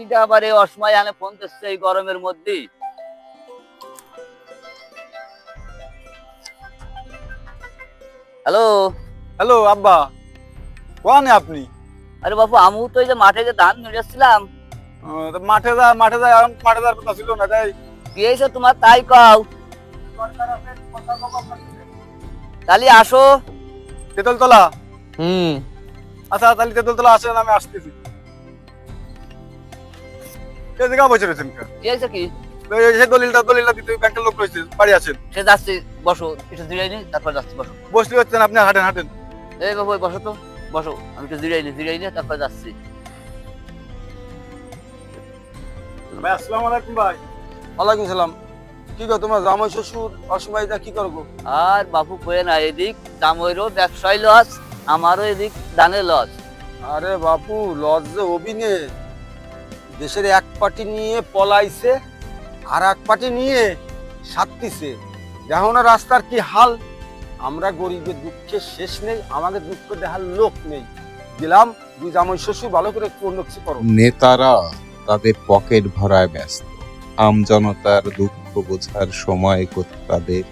এটা আবার এই অসময় আনে ফোন দিচ্ছে এই গরমের মধ্যে। হ্যালো। হ্যালো আব্বা, কোয়ানে আপনি? আরে বাপু, আমু তো এই যে মাঠে যে ধান নিয়েছিলাম। তো মাঠে এখন মাঠে যাওয়ার কথা ছিল না তাই? কি হয়েছে তোমার তাই কও। তাহলে আসো। তেঁতুলতলা? হুম। আচ্ছা তাহলে তেঁতুলতলা আসেন, আমি আসতেছি। এই জায়গা বসে রয়েছেন কেন? কি হয়েছে কি? সেই দলিলটা দিতে ব্যাংকের লোক রয়েছে, বাড়ি আছেন। সে যাচ্ছি, বসো একটু জিরাই নি, তারপর যাচ্ছি, বসো। বসতে হচ্ছেন আপনি, হাঁটেন। এই বাবু বসো তো, বসো, আমি একটু জিরাই নি তারপর যাচ্ছি। ভাই আসসালামু আলাইকুম ভাই। ওয়ালাইকুম সালাম। কি গো তোমার জামাই শ্বশুর অসময়টা কি করবো? আর বাপু কয়ে না, এদিক জামইরও ব্যবসায় লস, আমারও এদিক ধানের লস। আরে বাপু, লজ যে অভিনে দেশের এক পার্টি নিয়ে পলাইছে আর এক পার্টি নিয়ে সাততিছে। দেখো না রাস্তার কি হাল। আমরা গরিবের দুঃখের শেষ নেই, আমাকে দুঃখ দেখার লোক নেই। দিলাম দুই জামাই শ্বশুর ভালো করে অন্য কিছু করো। নেতারা তাদের পকেট ভরায় ব্যস্ত, আমজনতার দুঃখ বোঝার সময় তাদের